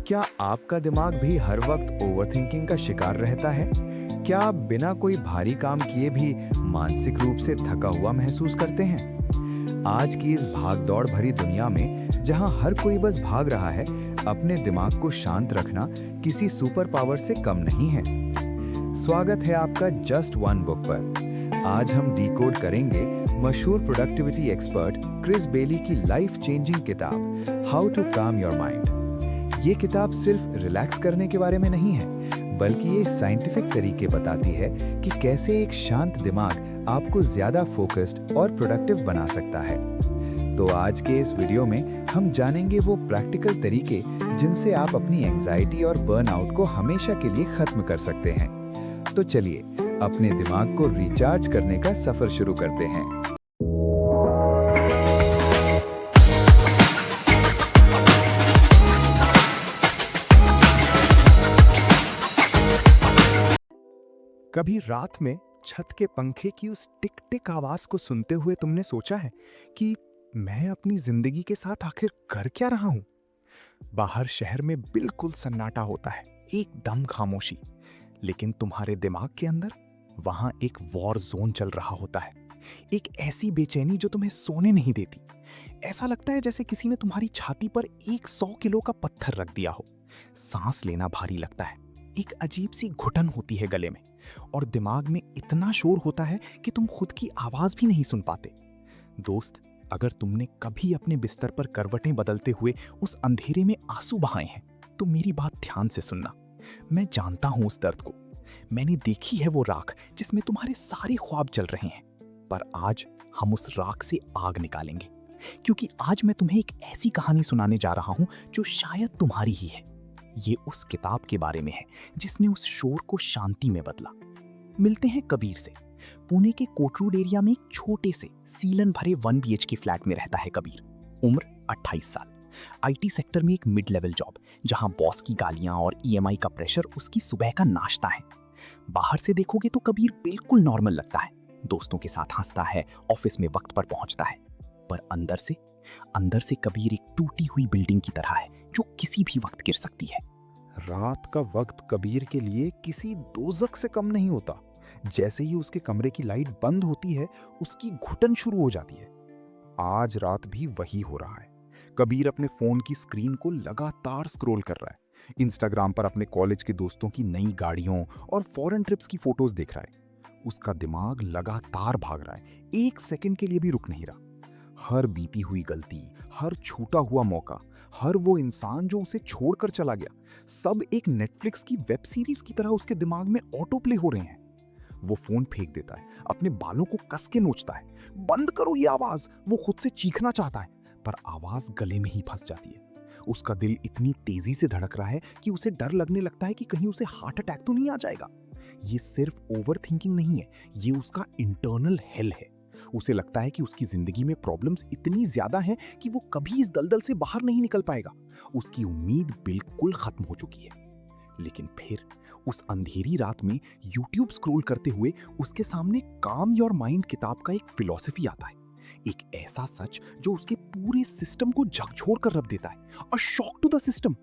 क्या आपका दिमाग भी हर वक्त ओवरथिंकिंग का शिकार रहता है? क्या आप बिना कोई भारी काम किए भी मानसिक रूप से थका हुआ महसूस करते हैं? आज की इस भागदौड़ भरी दुनिया में जहां हर कोई बस भाग रहा है, अपने दिमाग को शांत रखना किसी सुपर पावर से कम नहीं है। स्वागत है आपका जस्ट वन बुक पर। आज हम डिकोड करेंगे मशहूर प्रोडक्टिविटी एक्सपर्ट क्रिस बेली की लाइफ चेंजिंग किताब how to calm your mind. ये किताब सिर्फ रिलैक्स करने के बारे में नहीं है, बल्कि ये साइंटिफिक तरीके बताती है कि कैसे एक शांत दिमाग आपको ज्यादा फोकस्ड और प्रोडक्टिव बना सकता है। तो आज के इस वीडियो में हम जानेंगे वो प्रैक्टिकल तरीके जिनसे आप अपनी एंजाइटी और बर्नआउट को हमेशा के लिए खत्म कर सकते हैं। तो चलिए अपने दिमाग को रिचार्ज करने का सफर शुरू करते हैं। कभी रात में छत के पंखे की उस टिक टिक आवाज को सुनते हुए तुमने सोचा है कि मैं अपनी जिंदगी के साथ आखिर कर क्या रहा हूं? बाहर शहर में बिल्कुल सन्नाटा होता है, एकदम खामोशी, लेकिन तुम्हारे दिमाग के अंदर वहां एक वॉर जोन चल रहा होता है। एक ऐसी बेचैनी जो तुम्हें सोने नहीं देती। ऐसा लगता है जैसे किसी ने तुम्हारी छाती पर 100 किलो का पत्थर रख दिया हो। सांस लेना भारी लगता है, एक अजीब सी घुटन होती है गले में, और दिमाग में इतना शोर होता है कि तुम खुद की आवाज भी नहीं सुन पाते। दोस्त, अगर तुमने कभी अपने बिस्तर पर करवटें बदलते हुए उस अंधेरे में आंसू बहाए हैं, तो मेरी बात ध्यान से सुनना। मैं जानता हूं उस दर्द को। मैंने देखी है वो राख जिसमें तुम्हारे सारे ख्वाब जल रहे हैं। पर आज हम उस राख से आग निकालेंगे, क्योंकि आज मैं तुम्हें एक ऐसी कहानी सुनाने जा रहा हूं जो शायद तुम्हारी ही है। ये उस किताब के बारे में है जिसने उस शोर को शांति में बदला। मिलते हैं कबीर से। पुणे के कोटरूड एरिया में एक छोटे से सीलन भरे 1 BHK फ्लैट में रहता है कबीर। उम्र 28 साल। आईटी सेक्टर में एक मिड लेवल जॉब, जहां बॉस की गालियां और ईएमआई का प्रेशर उसकी सुबह का नाश्ता है। बाहर से देखोगे तो कबीर बिल्कुल नॉर्मल लगता है। दोस्तों के साथ हंसता है, ऑफिस में वक्त पर पहुंचता है। पर अंदर से कबीर एक टूटी हुई बिल्डिंग की तरह है जो किसी भी वक्त गिर सकती है। रात का वक्त कबीर के लिए किसी दोजख से कम नहीं होता। जैसे ही उसके कमरे की लाइट बंद होती है, उसकी घुटन शुरू हो जाती है। आज रात भी वही हो रहा है। कबीर अपने फोन की स्क्रीन को लगातार स्क्रॉल कर रहा है। इंस्टाग्राम पर अपने कॉलेज के दोस्तों की नई गाड़ियों और फॉरेन ट्रिप्स की फोटोज देख रहा है। उसका दिमाग लगातार भाग रहा है, एक सेकंड के लिए भी रुक नहीं रहा। हर बीती हुई गलती, हर छूटा हुआ मौका, हर वो इंसान जो उसे छोड़कर चला गया, सब एक नेटफ्लिक्स की वेब सीरीज की तरह उसके दिमाग में ऑटो प्ले हो रहे हैं। वो फोन फेंक देता है, अपने बालों को कस के नोचता है। बंद करो ये आवाज। वो खुद से चीखना चाहता है, पर आवाज गले में ही फंस जाती है। उसका दिल इतनी तेजी से धड़क रहा है कि उसे डर लगने लगता है कि कहीं उसे हार्ट अटैक तो नहीं आ जाएगा। ये सिर्फ ओवर थिंकिंग नहीं है, ये उसका इंटरनल हेल है। उसे लगता है कि उसकी जिंदगी में प्रॉब्लम्स इतनी ज्यादा हैं कि वो कभी इस दलदल से बाहर नहीं निकल पाएगा। उसकी उम्मीद बिल्कुल खत्म हो चुकी है। लेकिन फिर उस अंधेरी रात में यूट्यूब स्क्रॉल करते हुए उसके सामने काम योर माइंड किताब का एक फिलॉसफी आता है। एक ऐसा सच जो उसके पूरे सिस्टम को झकझोर कर रख देता है। A shock to the system.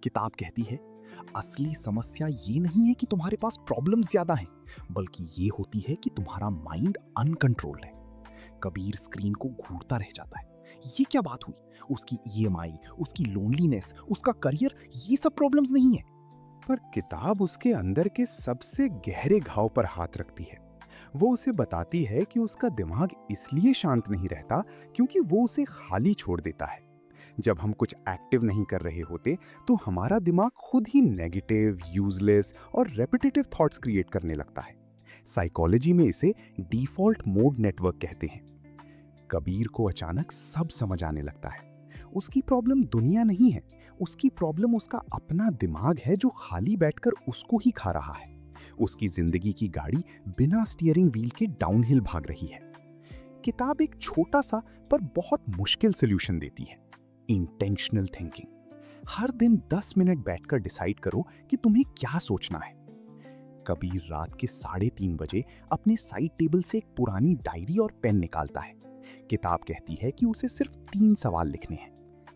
किताब कहती है, असली समस्या ये नहीं है कि तुम्हारे पास प्रॉब्लम्स ज्यादा हैं, बल्कि ये होती है कि तुम्हारा माइंड अनकंट्रोल्ड है। कबीर स्क्रीन को घूरता रह जाता है। ये क्या बात हुई? उसकी ईएमआई, उसकी लोनलीनेस, उसका करियर, ये सब प्रॉब्लम्स नहीं है। पर किताब उसके अंदर के सबसे गहरे घाव पर हाथ रखती है। वो उसे बताती है कि उसका दिमाग इसलिए शांत नहीं रहता क्योंकि वो उसे खाली छोड़ देता है। जब हम कुछ एक्टिव नहीं कर रहे होते, तो हमारा दिमाग खुद ही नेगेटिव, यूजलेस और रेपिटेटिव थॉट्स क्रिएट करने लगता है। साइकोलॉजी में इसे डिफॉल्ट मोड नेटवर्क कहते हैं। कबीर को अचानक सब समझ आने लगता है। उसकी प्रॉब्लम दुनिया नहीं है, उसकी प्रॉब्लम उसका अपना दिमाग है जो खाली बैठकर उसको ही खा रहा है। उसकी जिंदगी की गाड़ी बिना स्टीयरिंग व्हील के डाउनहिल भाग रही है। किताब एक छोटा सा पर बहुत मुश्किल सॉल्यूशन देती है, इंटेंशनल थिंकिंग। हर दिन 10 मिनट बैठकर डिसाइड करो कि तुम्हें क्या सोचना है। कबीर रात के 3:30 बजे अपने साइड टेबल से एक पुरानी डायरी और पेन निकालता है। किताब कहती है कि उसे सिर्फ 3 सवाल लिखने हैं।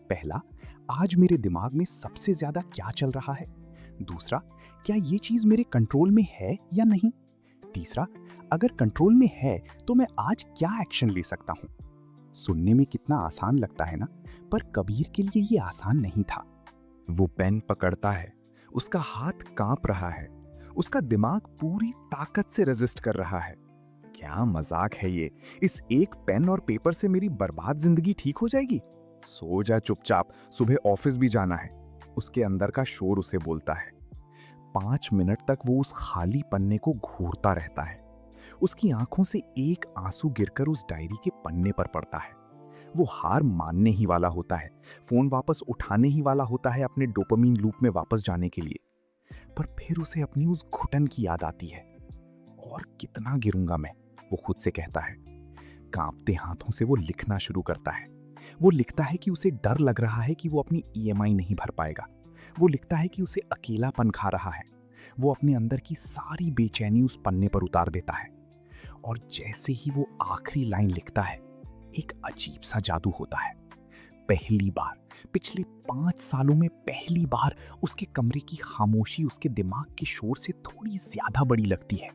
पहला, आज मेरे दिमाग में सबसे ज्यादा क्या चल रहा है। दूसरा, क्या ये चीज मेरे कंट्रोल में है या नहीं। तीसरा, अगर कंट्रोल में है तो मैं आज क्या एक्शन ले सकता हूँ। सुनने में कितना आसान लगता है ना, पर कबीर के लिए ये आसान नहीं था। वो पेन पकड़ता है, उसका हाथ कांप रहा है, उसका दिमाग पूरी ताकत से रेजिस्ट कर रहा है। क्या मजाक है ये, इस एक पेन और पेपर से मेरी बर्बाद जिंदगी ठीक हो जाएगी। सो जा चुपचाप, सुबह ऑफिस भी जाना है। उसके अंदर का शोर उसे बोलता है। 5 मिनट तक वो उस खाली पन्ने को घूरता रहता है। उसकी आंखों से एक आंसू गिरकर उस डायरी के पन्ने पर पड़ता है। वो हार मानने ही वाला होता है, फोन वापस उठाने ही वाला होता है अपने डोपामीन लूप में वापस जाने के लिए। पर फिर उसे अपनी उस घुटन की याद आती है। और कितना गिरूंगा मैं, वो खुद से कहता है। कांपते हाथों से वो लिखना शुरू करता है। वो लिखता है कि उसे डर लग रहा है कि वो अपनी ईएमआई नहीं भर पाएगा। वो लिखता है कि उसे अकेलापन खा रहा है। वो अपने अंदर की सारी बेचैनी उस पन्ने पर उतार देता है। और जैसे ही वो आखिरी लाइन लिखता है, एक अजीब सा जादू होता है। पहली बार, पिछले 5 सालों में पहली बार उसके कमरे की खामोशी उसके दिमाग के शोर से थोड़ी ज्यादा बड़ी लगती है।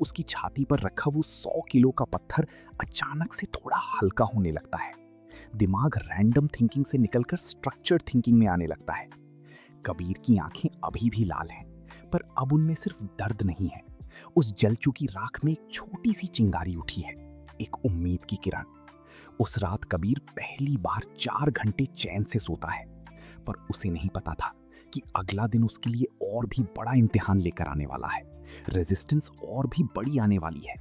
उसकी छाती पर रखा वो 100 किलो का पत्थर अचानक से थोड़ा हल्का होने लगता है। दिमाग रैंडम थिंकिंग से निकलकर स्ट्रक्चर्ड थिंकिंग में आने लगता है। कबीर की आंखें अभी भी लाल हैं, पर अब उनमें सिर्फ दर्द नहीं है। उस जल चुकी राख में एक छोटी सी चिंगारी उठी है, एक उम्मीद की किरण। उस रात कबीर पहली बार 4 घंटे चैन से सोता है, पर उसे नहीं पता था कि अगला दिन उसके लिए और भी बड़ा इम्तिहान लेकर आने वाला है। रेजिस्टेंस और भी बड़ी आने वाली है।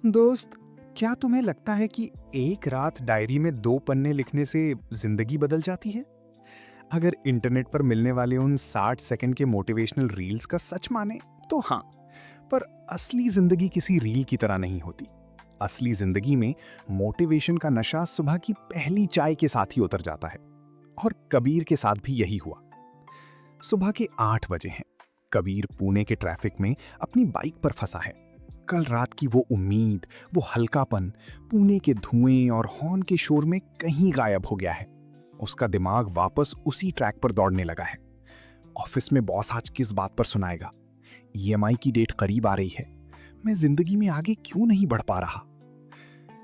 दोस्त, क्या तुम्हें लगता है कि एक रात डायरी में 2 पन्ने लिखने से जिंदगी बदल जाती है? अगर इंटरनेट पर मिलने वाले उन 60 सेकंड के मोटिवेशनल रील्स का सच माने तो हाँ, पर असली जिंदगी किसी रील की तरह नहीं होती। असली जिंदगी में मोटिवेशन का नशा सुबह की पहली चाय के साथ ही उतर जाता है। और कबीर के साथ भी यही हुआ। सुबह के 8 बजे हैं। कबीर पुणे के ट्रैफिक में अपनी बाइक पर फंसा है। कल रात की वो उम्मीद, वो हल्कापन पुणे के धुएं और हॉर्न के शोर में कहीं गायब हो गया है। उसका दिमाग वापस उसी ट्रैक पर दौड़ने लगा है। ऑफिस में बॉस आज किस बात पर सुनाएगा? ईएमआई की डेट करीब आ रही है। मैं जिंदगी में आगे क्यों नहीं बढ़ पा रहा?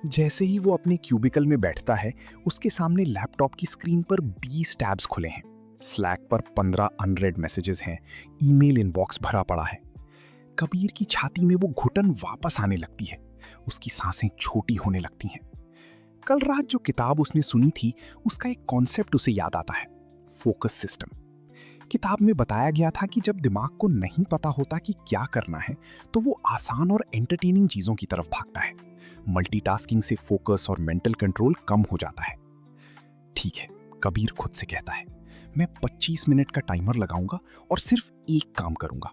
जैसे ही वो अपने क्यूबिकल में बैठता है, उसके सामने लैपटॉप की स्क्रीन पर 20 टैब्स खुले हैं। स्लैक पर 15 अनरेड मैसेजेस हैं। ईमेल इनबॉक्स भरा पड़ा है। कबीर की छाती में वो घुटन वापस आने लगती है। उसकी सांसें छोटी होने लगती हैं। कल रात जो किताब उसने सुनी थी, उसका एक कॉन्सेप्ट उसे याद आता है, फोकस सिस्टम। किताब में बताया गया था कि जब दिमाग को नहीं पता होता कि क्या करना है, तो वो आसान और एंटरटेनिंग चीजों की तरफ भागता है। मल्टीटास्किंग से फोकस और मेंटल कंट्रोल कम हो जाता है। ठीक है, कबीर खुद से कहता है, मैं 25 मिनट का टाइमर लगाऊंगा और सिर्फ एक काम करूंगा।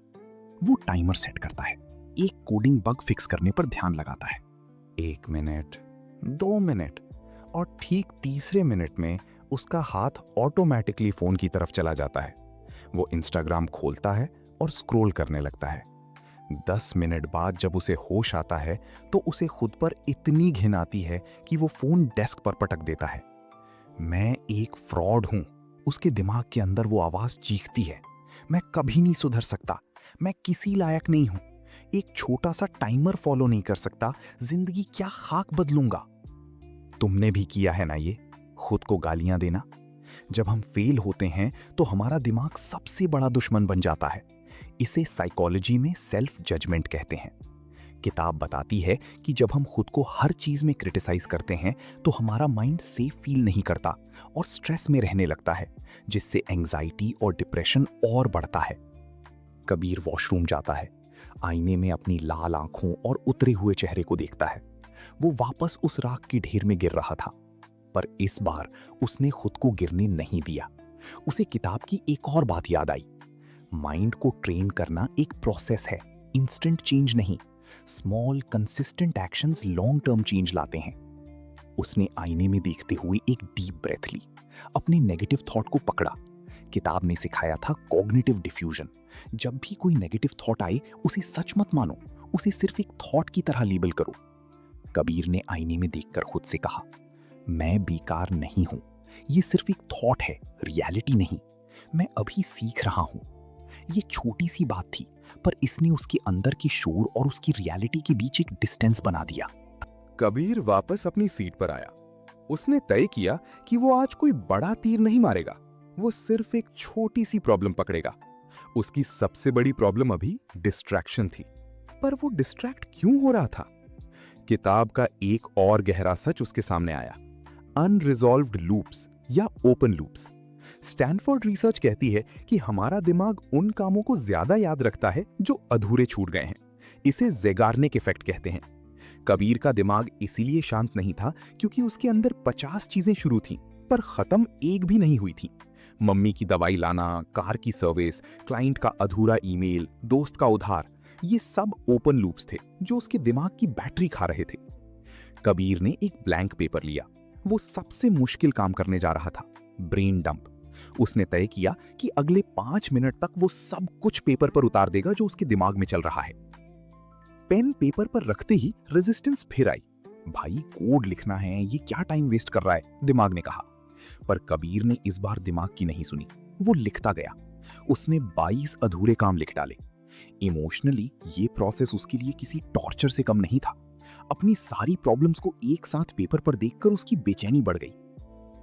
वो टाइमर सेट करता है, एक कोडिंग बग फिक्स करने पर ध्यान लगाता है। 1 मिनट, 2 मिनट, और ठीक तीसरे मिनट में उसका हाथ ऑटोमेटिकली फोन की तरफ चला जाता है। वो इंस्टाग्राम खोलता है और स्क्रॉल करने लगता है। 10 मिनट बाद जब उसे होश आता है, तो उसे खुद पर इतनी घिन आती है कि वो फोन डेस्क पर पटक देता है। मैं एक फ्रॉड हूं, उसके दिमाग के अंदर वो आवाज चीखती है। मैं कभी नहीं सुधर सकता, मैं किसी लायक नहीं हूं, एक छोटा सा टाइमर फॉलो नहीं कर सकता, जिंदगी क्या खाक बदलूंगा। तुमने भी किया है ना ये, खुद को गालियां देना। जब हम फेल होते हैं तो हमारा दिमाग सबसे बड़ा दुश्मन बन जाता है। इसे साइकोलॉजी में सेल्फ जजमेंट कहते हैं। किताब बताती है कि जब हम खुद को हर चीज में क्रिटिसाइज करते हैं तो हमारा माइंड सेफ फील नहीं करता और स्ट्रेस में रहने लगता है, जिससे एंजाइटी और डिप्रेशन और बढ़ता है। कबीर वॉशरूम जाता है, आईने में अपनी लाल आंखों और उतरे हुए चेहरे को देखता है। वो वापस उस राख के ढेर में गिर रहा था, पर इस बार उसने खुद को गिरने नहीं दिया। उसे किताब की एक और बात याद आई। माइंड को ट्रेन करना एक प्रोसेस है, इंस्टेंट चेंज नहीं। Small consistent actions long term change लाते हैं। उसने आईने में देखते हुए एक डीप ब्रेथ ली, अपने नेगेटिव थॉट को पकड़ा। किताब ने सिखाया था कॉग्निटिव डिफ्यूजन। जब भी कोई नेगेटिव थॉट आए, उसे सच मत मानो, उसे सिर्फ एक थॉट की तरह लेबल करो। कबीर ने आईने में देखकर खुद से कहा, मैं बेकार नहीं हूं, ये सिर्फ एक थॉट है, रियलिटी नहीं। मैं अभी सीख रहा हूं। ये छोटी सी बात थी, पर इसने उसके अंदर के शोर और उसकी रियलिटी के बीच एक डिस्टेंस बना दिया। कबीर वापस अपनी सीट पर आया। उसने तय किया कि वो आज कोई बड़ा तीर नहीं मारेगा, वो सिर्फ एक छोटी सी प्रॉब्लम पकड़ेगा। उसकी सबसे बड़ी प्रॉब्लम अभी डिस्ट्रैक्शन थी। पर वो डिस्ट्रैक्ट क्यों हो रहा था? किताब का एक और गहरा सच उसके सामने आया, अनरिजॉल्व्ड लूप्स या ओपन लूप्स। स्टैनफोर्ड रिसर्च कहती है कि हमारा दिमाग उन कामों को ज्यादा याद रखता है जो अधूरे छूट गए हैं। इसे ज़ेगार्निक इफेक्ट कहते हैं। कबीर का दिमाग इसीलिए शांत नहीं था क्योंकि उसके अंदर 50 चीजें शुरू थीं, पर खत्म एक भी नहीं हुई थीं। मम्मी की दवाई लाना, कार की सर्विस, क्लाइंट का अधूरा ईमेल, दोस्त का उधार, ये सब ओपन लूप्स थे जो उसके दिमाग की बैटरी खा रहे थे। कबीर ने एक ब्लैंक पेपर लिया। वो सबसे मुश्किल काम करने जा रहा था, ब्रेन डंप। उसने तय किया कि अगले 5 मिनट तक वो सब कुछ पेपर पर उतार देगा जो उसके दिमाग में चल रहा है। पेन पेपर पर रखते ही रेजिस्टेंस फिर आई। भाई, कोड लिखना है, ये क्या टाइम वेस्ट कर रहा है, दिमाग ने कहा। पर कबीर ने इस बार दिमाग की नहीं सुनी। वो लिखता गया। उसने 22 अधूरे काम लिख डाले। इमोशनली ये प्रोसेस उसके लिए किसी टॉर्चर से कम नहीं था। अपनी सारी प्रॉब्लम्स को एक साथ पेपर पर देखकर उसकी बेचैनी बढ़ गई।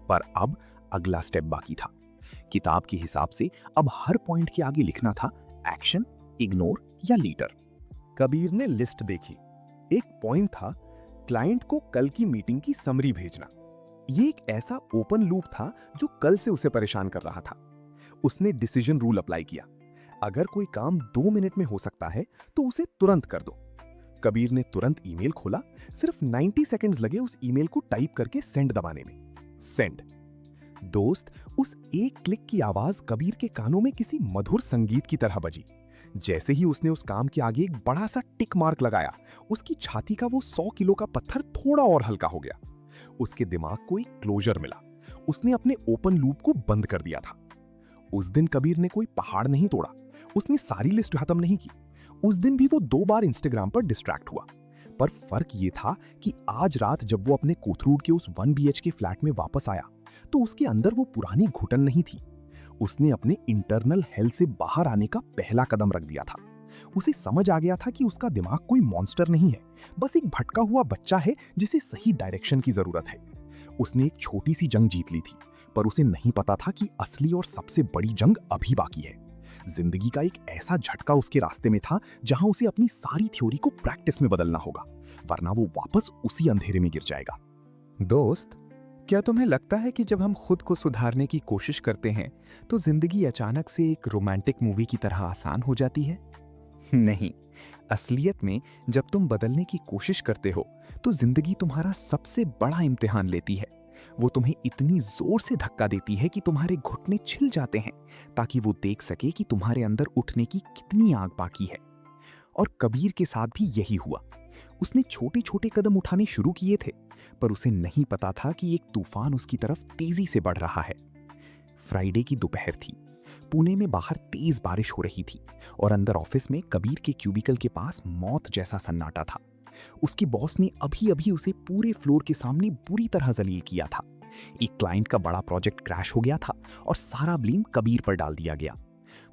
पर अब अगला स्टेप बाकी था। किताब के हिसाब से अब हर पॉइंट के आगे लिखना था एक्शन, इग्नोर या लीडर। कबीर ने लिस्ट देखी। एक पॉइंट था क्लाइंट को कल की मीटिंग की समरी भेजना। ये एक ऐसा ओपन लूप था जो कल से उसे परेशान कर रहा था। उसने डिसीजन रूल अप्लाई किया। अगर कोई काम 2 मिनट में हो सकता है तो उसे तुरंत कर दो। कबीर ने तुरंत ईमेल खोला। सिर्फ 90 सेकंड्स लगे उस ईमेल को टाइप करके सेंड दबाने में। सेंड। दोस्त, उस एक क्लिक की आवाज कबीर के कानों में किसी मधुर संगीत की तरह बजी। जैसे ही उसने उस काम के आगे एक बड़ा सा टिक मार्क लगाया, उसकी छाती का वो 100 किलो का पत्थर थोड़ा और हल्का हो गया। उसके दिमाग को एक क्लोजर मिला। उसने अपने ओपन लूप को बंद कर दिया था। उस दिन कबीर ने कोई पहाड़ नहीं तोड़ा। उसने सारी लिस्ट खत्म नहीं की। उस दिन भी वो 2 बार इंस्टाग्राम पर डिस्ट्रैक्ट हुआ। पर फर्क ये था कि आज रात जब वो अपने कोथरूड के उस 1 BHK फ्लैट में वापस आया तो उसके अंदर वो पुरानी घुटन नहीं थी। उसने अपने इंटरनल हेल से बाहर आने का पहला कदम रख दिया था। उसे समझ आ गया था कि उसका दिमाग कोई मॉन्स्टर नहीं है, बस एक भटका हुआ बच्चा है जिसे सही डायरेक्शन की जरूरत है। उसने एक छोटी सी जंग जीत ली थी, पर उसे नहीं पता था कि असली और सबसे बड़ी जंग अभी बाकी है। जिंदगी का एक ऐसा झटका उसके रास्ते में था जहां उसे अपनी सारी थ्योरी को प्रैक्टिस में बदलना होगा, वरना वो वापस उसी अंधेरे में गिर जाएगा। दोस्त, क्या तुम्हें लगता है कि जब हम खुद को सुधारने की कोशिश करते हैं तो जिंदगी अचानक से एक रोमांटिक मूवी की तरह आसान हो जाती है? नहीं, असलियत में जब तुम बदलने की कोशिश करते हो तो जिंदगी तुम्हारा सबसे बड़ा इम्तिहान लेती है। वो तुम्हें इतनी जोर से धक्का देती है कि तुम्हारे घुटने छिल जाते हैं, ताकि वो देख सके कि तुम्हारे अंदर उठने की कितनी आग बाकी है। और कबीर के साथ भी यही हुआ। उसने छोटे छोटे कदम उठाने शुरू किए थे, पर उसे नहीं पता था कि एक तूफान उसकी तरफ तेजी से बढ़ रहा है। फ्राइडे की दोपहर थी। पुणे में बाहर तेज बारिश हो रही थी और अंदर ऑफिस में कबीर के क्यूबिकल के पास मौत जैसा सन्नाटा था। उसके बॉस ने अभी अभी उसे पूरे फ्लोर के सामने बुरी तरह जलील किया था। एक क्लाइंट का बड़ा प्रोजेक्ट क्रैश हो गया था और सारा ब्लेम कबीर पर डाल दिया गया।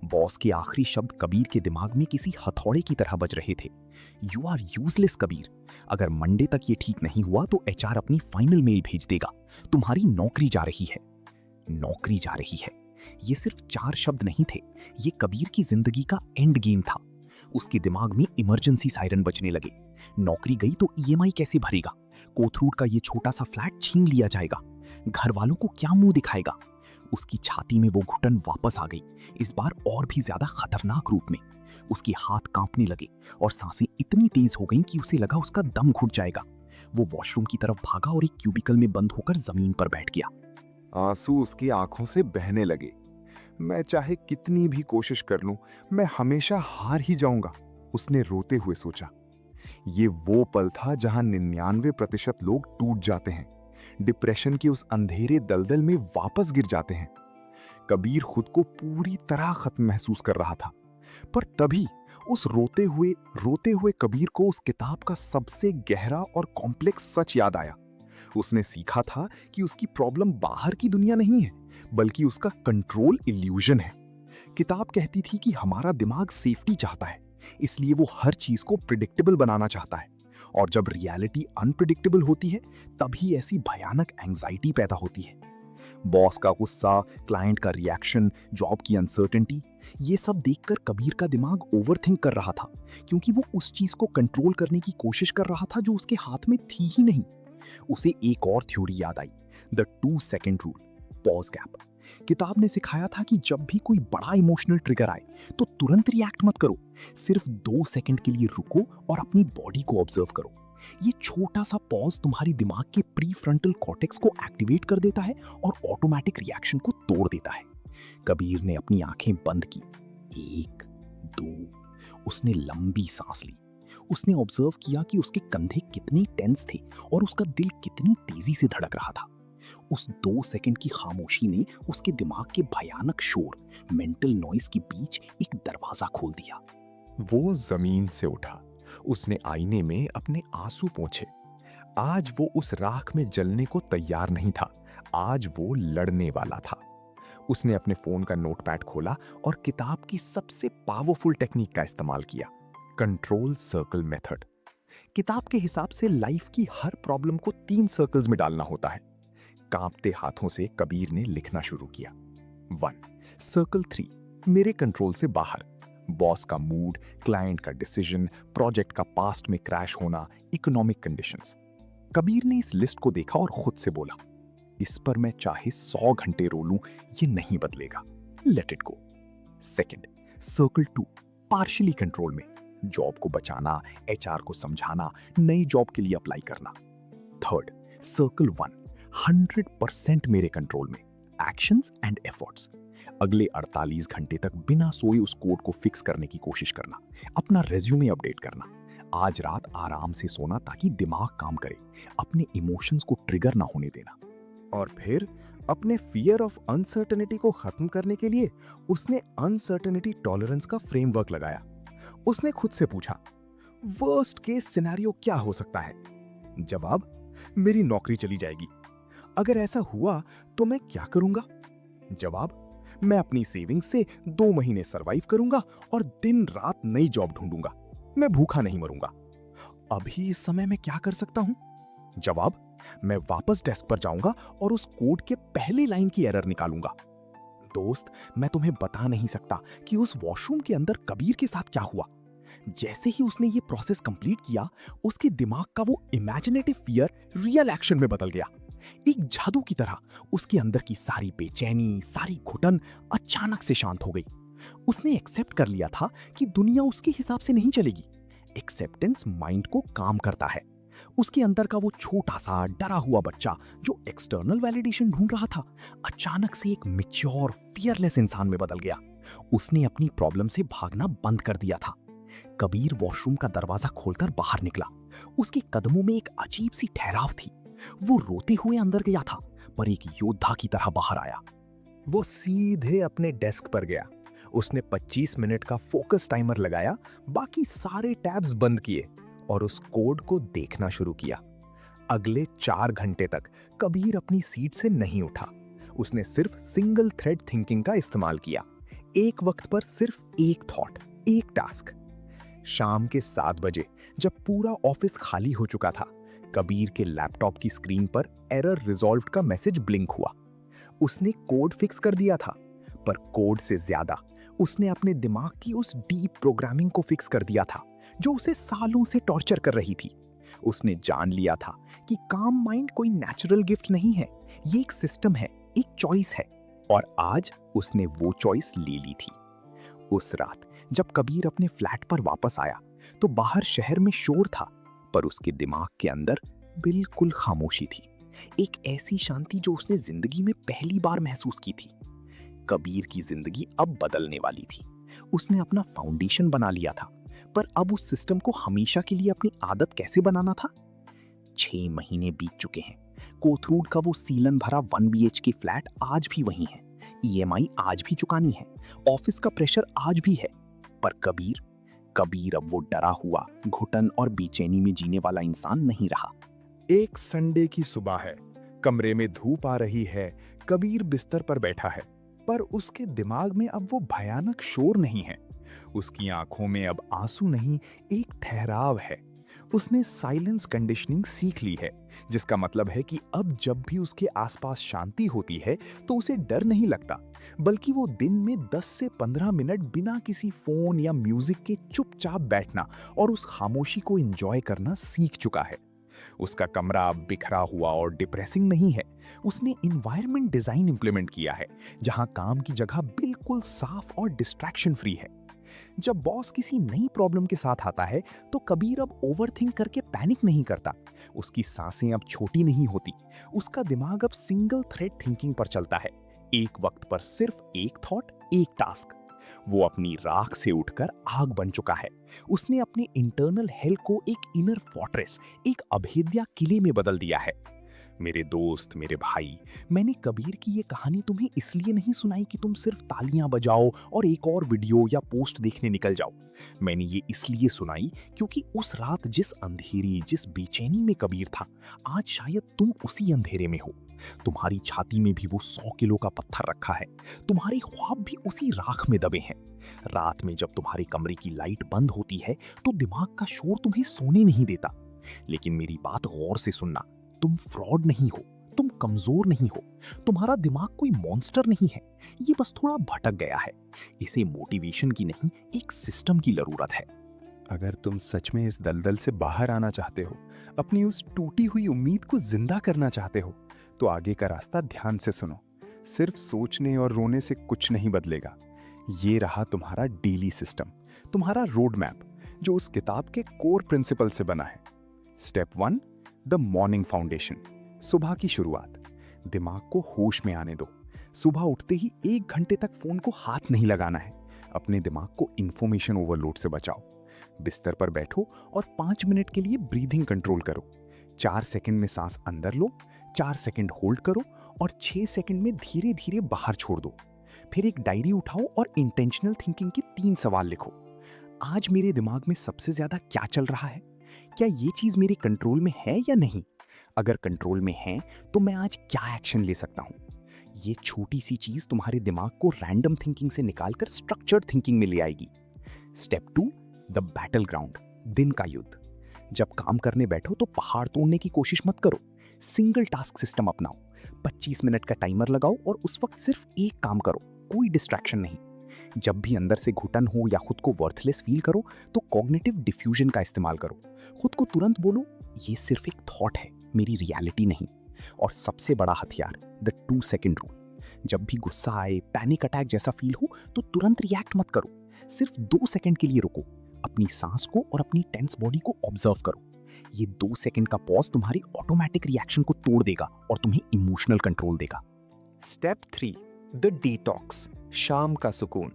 बॉस के आखिरी शब्द कबीर के दिमाग में किसी हथौड़े की तरह बज रहे थे। You are useless Kabir. अगर मंडे तक ये ठीक नहीं हुआ तो HR अपनी फाइनल मेल भेज देगा। तुम्हारी नौकरी जा रही है। नौकरी जा रही है, ये सिर्फ 4 शब्द नहीं थे, ये कबीर की जिंदगी का एंड गेम था। उसके दिमाग में इमरजेंसी सायरन बजने लगे। नौकरी गई तो EMI कैसे भरेगा? कोथरूड का ये छोटा सा फ्लैट छीन लिया जाएगा। घर वालों को क्या मुंह दिखाएगा? उसकी छाती में वो घुटन वापस आ गई, इस बार और भी ज्यादा खतरनाक रूप में। उसके हाथ कांपने लगे और सांसें इतनी तेज हो गईं कि उसे लगा उसका दम घुट जाएगा। वो वॉशरूम की तरफ भागा और एक क्यूबिकल में बंद होकर जमीन पर बैठ गया। आंसू उसकी आंखों से बहने लगे। मैं चाहे कितनी भी कोशिश कर लूं, मैं हमेशा हार ही जाऊंगा, उसने रोते हुए सोचा। ये वो पल था जहां 99% लोग टूट जाते हैं, डिप्रेशन के उस अंधेरे दलदल में वापस गिर जाते हैं। कबीर खुद को पूरी तरह खत्म महसूस कर रहा था, पर तभी उस रोते हुए कबीर को उस किताब का सबसे गहरा और कॉम्प्लेक्स सच याद आया। उसने सीखा था कि उसकी प्रॉब्लम बाहर की दुनिया नहीं है, बल्कि उसका कंट्रोल इल्यूजन है। किताब कहती थी कि हमारा दिमाग सेफ्टी चाहता है, इसलिए वो हर चीज को प्रिडिक्टेबल बनाना चाहता है। और जब रियलिटी अनप्रिडिक्टेबल होती है, तभी ऐसी भयानक एंजाइटी पैदा होती है। बॉस का गुस्सा, क्लाइंट का रिएक्शन, जॉब की अनसर्टेनिटी, ये सब देखकर कबीर का दिमाग ओवरथिंक कर रहा था, क्योंकि वो उस चीज को कंट्रोल करने की कोशिश कर रहा था जो उसके हाथ में थी ही नहीं। उसे एक और थ्योरी याद आई, the 2 second rule, pause gap. किताब ने सिखाया था कि जब भी कोई बड़ा इमोशनल ट्रिगर आए तो तुरंत रिएक्ट मत करो, सिर्फ 2 सेकंड के लिए रुको और अपनी बॉडी को ऑब्जर्व करो। ये छोटा सा पॉज तुम्हारी दिमाग के प्री फ्रंटल कॉर्टेक्स को एक्टिवेट कर देता है और ऑटोमेटिक रिएक्शन को तोड़ देता है। कबीर ने अपनी आंखें बंद की, 1, 2, उसने लंबी सांस ली। उसने ऑब्जर्व किया कि उसके कंधे कितने टेंस थे और उसका दिल कितनी तेजी से धड़क रहा था। उस 2 सेकंड की खामोशी ने उसके दिमाग के भयानक शोर, मेंटल नॉइस के बीच एक दरवाजा खोल दिया। वो जमीन से उठा, उसने आईने में अपने आंसू पोंछे। आज वो उस राख में जलने को तैयार नहीं था, आज वो लड़ने वाला था। उसने अपने फोन का नोटपैड खोला और किताब की सबसे पावरफुल टेक्निक का इस्तेमाल किया, कंट्रोल सर्कल मेथड। किताब के हिसाब से लाइफ की हर प्रॉब्लम को 3 सर्कल्स में डालना होता है। कांपते हाथों से कबीर ने लिखना शुरू किया। 1, सर्कल 3, मेरे कंट्रोल से बाहर, बॉस का मूड, क्लाइंट का डिसीजन, प्रोजेक्ट का पास्ट में क्रैश होना, इकोनॉमिक कंडीशंस। कबीर ने इस लिस्ट को देखा और खुद से बोला, इस पर मैं चाहे 100 घंटे रो लूं, ये नहीं बदलेगा, let it go. Second, circle 2, partially control में, जॉब को बचाना, एचआर को समझाना, नई जॉब के लिए अप्लाई करना। थर्ड, सर्कल 1, 100% मेरे कंट्रोल में, एक्शंस एंड एफर्ट्स, अगले 48 घंटे तक बिना सोए उस कोड को फिक्स करने की कोशिश करना, अपना रेज्यूमे अपडेट करना, आज रात आराम से सोना ताकि दिमाग काम करे, अपने इमोशंस को ट्रिगर ना होने देना। और फिर अपने फियर ऑफ अनसर्टेनिटी को खत्म करने के लिए उसने अनसर्टेनिटी टॉलरेंस का फ्रेमवर्क लगाया। उसने खुद से पूछा, वर्स्ट केस सिनेरियो क्या हो सकता है? जवाब, मेरी नौकरी चली जाएगी। अगर ऐसा हुआ तो मैं क्या करूंगा? जवाब, मैं अपनी सेविंग्स से 2 महीने सरवाइव करूंगा और दिन रात नई जॉब ढूंढूंगा। मैं भूखा नहीं मरूंगा। अभी इस समय मैं क्या कर सकता हूं? जवाब, मैं वापस डेस्क पर जाऊंगा और उस कोड के पहली लाइन की एरर निकालूंगा। दोस्त, मैं तुम्हें बता नहीं सकता कि उस वॉशरूम के अंदर कबीर के साथ क्या हुआ। जैसे ही उसने ये प्रोसेस कंप्लीट किया, उसके दिमाग का वो इमेजिनेटिव फियर रियल एक्शन में बदल गया। एक जादू की तरह उसके अंदर की सारी बेचैनी, सारी घुटन अचानक से शांत हो गई। उसने एक्सेप्ट कर लिया था कि दुनिया उसके हिसाब से नहीं चलेगी। एक्सेप्टेंस माइंड को काम करता है। उसके अंदर का वो छोटा सा डरा हुआ बच्चा जो एक्सटर्नल वैलिडेशन ढूंढ रहा था, अचानक से एक मैच्योर, फियरलेस इंसान में बदल गया। उसने अपनी प्रॉब्लम से भागना बंद कर दिया था। कबीर वॉशरूम का दरवाजा खोलकर बाहर निकला। उसके कदमों में एक अजीब सी ठहराव थी। वो रोते हुए अंदर गया था, पर एक योद्धा की तरह बाहर आया। वो सीधे अपने डेस्क पर गया। उसने 25 मिनट का फोकस टाइमर लगाया, बाकी सारे टैब्स बंद किए और उस कोड को देखना शुरू किया। अगले 4 घंटे तक कबीर अपनी सीट से नहीं उठा। उसने सिर्फ सिंगल थ्रेड थिंकिंग का इस्तेमाल किया, एक वक्त पर सिर्फ एक थॉट, एक टास्क। शाम के 7 बजे जब पूरा ऑफिस खाली हो चुका था, कबीर के लैपटॉप की स्क्रीन पर एरर रिजॉल्व्ड का मैसेज ब्लिंक हुआ। उसने कोड फिक्स कर दिया था, पर कोड से ज्यादा उसने अपने दिमाग की उस डीप प्रोग्रामिंग को फिक्स कर दिया था जो उसे सालों से टॉर्चर कर रही थी। उसने जान लिया था कि काम माइंड कोई नेचुरल गिफ्ट नहीं है, ये एक सिस्टम है, एक चॉइस है, और आज उसने वो चॉइस ले ली थी। उस रात जब कबीर अपने फ्लैट पर वापस आया तो बाहर शहर में शोर था, पर उसके दिमाग के अंदर बिल्कुल खामोशी थी। एक ऐसी शांति जो उसने जिंदगी में पहली बार महसूस की थी। कबीर की जिंदगी अब बदलने वाली थी। उसने अपना फाउंडेशन बना लिया था, पर अब उस सिस्टम को हमेशा के लिए अपनी आदत कैसे बनाना था? 6 महीने बीत चुके हैं। कोथरूड का वो सीलन भरा 1 BHK फ्लैट आज भी वहीं है। EMI आज भी चुकानी है, ऑफिस का प्रेशर आज भी है, पर कबीर अब वो डरा हुआ, घुटन और बेचैनी में जीने वाला इंसान नहीं रहा। एक संडे की सुबह है। कमरे में धूप आ रही है। कबीर बिस्तर पर बैठा है, पर उसके दिमाग में अब वो भयानक शोर नहीं है। उसकी आंखों में अब आंसू नहीं, एक ठहराव है। उसने साइलेंस कंडीशनिंग सीख ली है, जिसका मतलब है कि अब जब भी उसके आसपास शांति होती है तो उसे डर नहीं लगता, बल्कि वो दिन में 10 से 15 मिनट बिना किसी फोन या म्यूजिक के चुपचाप बैठना और उस खामोशी को एंजॉय करना सीख चुका है। उसका कमरा अब बिखरा हुआ और डिप्रेसिंग नहीं है। उसने इन्वायरमेंट डिजाइन इंप्लीमेंट किया है, जहां काम की जगह बिल्कुल साफ और डिस्ट्रैक्शन फ्री है। जब बॉस किसी नई प्रॉब्लम के साथ आता है तो कबीर अब ओवरथिंक करके पैनिक नहीं करता। उसकी सांसें अब छोटी नहीं होती। उसका दिमाग अब सिंगल थ्रेड थिंकिंग पर चलता है, एक वक्त पर सिर्फ एक थॉट, एक टास्क। वो अपनी राख से उठकर आग बन चुका है। उसने अपने इंटरनल हेल को एक इनर फोर्ट्रेस, एक अभेद्य किले में बदल दिया है। मेरे दोस्त, मेरे भाई, मैंने कबीर की ये कहानी तुम्हें इसलिए नहीं सुनाई कि तुम सिर्फ तालियां बजाओ और एक और वीडियो या पोस्ट देखने निकल जाओ। मैंने ये इसलिए सुनाई क्योंकि उस रात जिस अंधेरी, जिस बेचैनी में कबीर था, आज शायद तुम उसी अंधेरे में हो। तुम्हारी छाती में भी वो 100 किलो का पत्थर रखा है। तुम्हारे ख्वाब भी उसी राख में दबे हैं। रात में जब तुम्हारे कमरे की लाइट बंद होती है तो दिमाग का शोर तुम्हें सोने नहीं देता। लेकिन मेरी बात गौर से सुनना, तुम फ्रॉड नहीं हो, तुम कमजोर नहीं हो, तुम्हारा दिमाग कोई मॉन्स्टर नहीं है। ये बस थोड़ा भटक गया है। इसे मोटिवेशन की नहीं, एक सिस्टम की जरूरत है। अगर तुम सच में इस दलदल से बाहर आना चाहते हो, अपनी उस टूटी हुई उम्मीद को जिंदा करना चाहते हो, तो आगे का रास्ता ध्यान से सुनो। सिर्फ सोचने और रोने से कुछ नहीं बदलेगा। ये रहा तुम्हारा डेली सिस्टम, तुम्हारा रोड मैप, जो उस किताब के कोर प्रिंसिपल से बना है। Step 1, the morning foundation. सुबह की शुरुआत। दिमाग को होश में आने दो। सुबह उठते ही 1 घंटे तक फोन को हाथ नहीं लगाना है। अपने दिमाग को इंफॉर्मेशन ओवरलोड से बचाओ। बिस्तर पर बैठो और 5 मिनट के लिए ब्रीदिंग कंट्रोल करो। 4 सेकंड में सांस अंदर लो, 4 सेकंड होल्ड करो और 6 सेकंड में धीरे धीरे बाहर छोड़ दो। फिर एक डायरी उठाओ और इंटेंशनल थिंकिंग के 3 सवाल लिखो। आज मेरे दिमाग में सबसे ज्यादा क्या चल रहा है? क्या ये चीज मेरे कंट्रोल में है या नहीं? अगर कंट्रोल में है तो मैं आज क्या एक्शन ले सकता हूं? ये छोटी सी चीज तुम्हारे दिमाग को रैंडम थिंकिंग से निकालकर स्ट्रक्चर्ड थिंकिंग में ले आएगी। Step 2, the battle ground. दिन का युद्ध। जब काम करने बैठो तो पहाड़ तोड़ने की कोशिश मत करो। सिंगल टास्क सिस्टम अपनाओ। 25 मिनट का टाइमर लगाओ और उस वक्त सिर्फ एक काम करो, कोई डिस्ट्रैक्शन नहीं। जब भी अंदर से घुटन हो या खुद को वर्थलेस फील करो तो कॉग्निटिव डिफ्यूजन का इस्तेमाल करो। खुद को तुरंत बोलो, ये सिर्फ एक थॉट है, मेरी रियलिटी नहीं। और सबसे बड़ा हथियार, द 2 सेकंड रूल। जब भी गुस्सा आए, पैनिक अटैक जैसा फील हो तो तुरंत रिएक्ट मत करो। सिर्फ 2 सेकंड के लिए रुको। अपनी सांस को और अपनी टेंस बॉडी को ऑब्जर्व करो। ये 2 सेकंड का पॉज तुम्हारी ऑटोमेटिक रिएक्शन को तोड़ देगा और तुम्हें इमोशनल कंट्रोल देगा। Step 3, the detox. शाम का सुकून।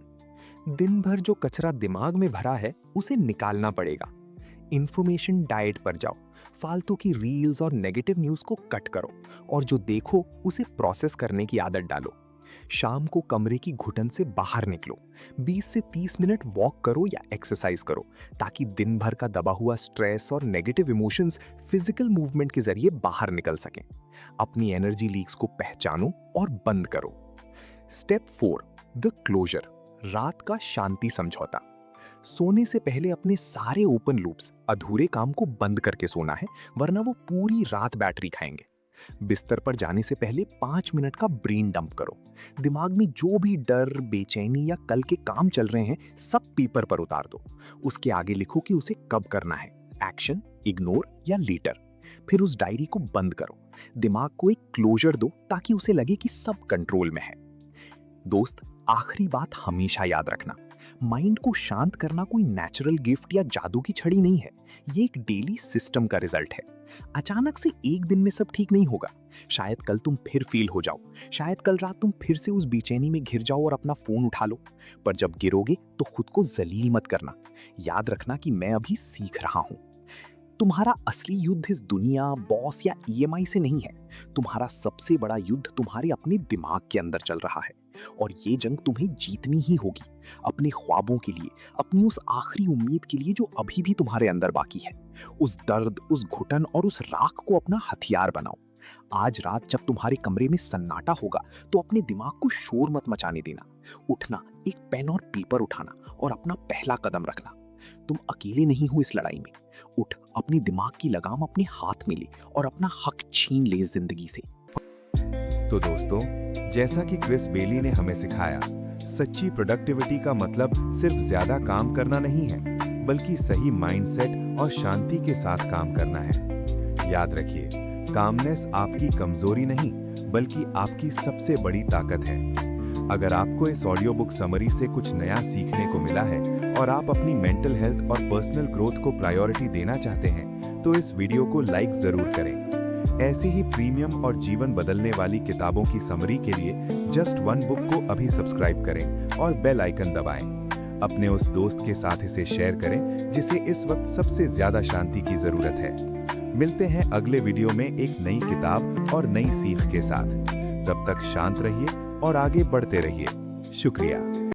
दिन भर जो कचरा दिमाग में भरा है उसे निकालना पड़ेगा। इंफॉर्मेशन डाइट पर जाओ। फालतू की रील्स और नेगेटिव न्यूज़ को कट करो और जो देखो उसे प्रोसेस करने की आदत डालो। शाम को कमरे की घुटन से बाहर निकलो। 20 से 30 मिनट वॉक करो या एक्सरसाइज करो, ताकि दिन भर का दबा हुआ स्ट्रेस और नेगेटिव इमोशंस फिजिकल मूवमेंट के जरिए बाहर निकल सकें। अपनी एनर्जी लीक्स को पहचानो और बंद करो। Step 4, the closure. रात का शांति समझौता। सोने से पहले अपने सारे ओपन लूप्स, अधूरे काम को बंद करके सोना है, वरना वो पूरी रात बैटरी खाएंगे। बिस्तर पर जाने से पहले 5 मिनट का ब्रेन डंप करो। दिमाग में जो भी डर, बेचैनी या कल के काम चल रहे हैं, सब पेपर पर उतार दो। उसके आगे लिखो कि उसे कब करना है, एक्शन, इग्नोर या लेटर। फिर उस डायरी को बंद करो। दिमाग को एक क्लोजर दो ताकि उसे लगे कि सब कंट्रोल में है। दोस्त, आखिरी बात हमेशा याद रखना, माइंड को शांत करना कोई नेचुरल गिफ्ट या जादू की छड़ी नहीं है। ये एक डेली सिस्टम का रिजल्ट है। अचानक से एक दिन में सब ठीक नहीं होगा। शायद कल तुम फिर फेल हो जाओ, शायद कल रात तुम फिर से उस बेचैनी में घिर जाओ और अपना फोन उठा लो। पर जब गिरोगे तो खुद को जलील मत करना। याद रखना कि मैं अभी सीख रहा हूं। तुम्हारा असली युद्ध इस दुनिया, बॉस या ईएमआई से नहीं है। तुम्हारा सबसे बड़ा युद्ध तुम्हारे अपने दिमाग के अंदर चल रहा है। और ये जंग तुम्हें जीतनी ही होगी, अपने ख्वाबों के लिए, अपनी उस आखिरी उम्मीद के लिए जो अभी भी तुम्हारे अंदर बाकी है। उस दर्द, उस घुटन और उस राख को अपना हथियार बनाओ। आज रात जब तुम्हारे कमरे में सन्नाटा होगा तो अपने दिमाग को शोर मत मचाने देना। उठना, एक पेन और पेपर उठाना और अपना पहला कदम रखना। तुम अकेले नहीं हो इस लड़ाई में। उठ, अपनी दिमाग की लगाम अपने हाथ में ले और अपना हक छीन ले जिंदगी से। तो दोस्तों, जैसा कि क्रिस बेली ने हमें सिखाया, सच्ची प्रोडक्टिविटी का मतलब सिर्फ ज्यादा काम करना नहीं है, बल्कि सही माइंडसेट और शांति के साथ काम करना है। याद रखिए, कामनेस आपकी कमजोरी नहीं, बल्कि आपकी सबसे बड़ी ताकत है। अगर आपको इस ऑडियो बुक समरी से कुछ नया सीखने को मिला है और आप अपनी मेंटल हेल्थ और पर्सनल ग्रोथ को प्रायोरिटी देना चाहते हैं, तो इस वीडियो को लाइक जरूर करें। ऐसे ही प्रीमियम और जीवन बदलने वाली किताबों की समरी के लिए जस्ट वन बुक को अभी सब्सक्राइब करें और बेल आइकन दबाएं। अपने उस दोस्त के साथ इसे शेयर करें जिसे इस वक्त सबसे ज्यादा शांति की जरूरत है। मिलते हैं अगले वीडियो में एक नई किताब और नई सीख के साथ। तब तक शांत रहिए और आगे बढ़ते रहिए। शुक्रिया।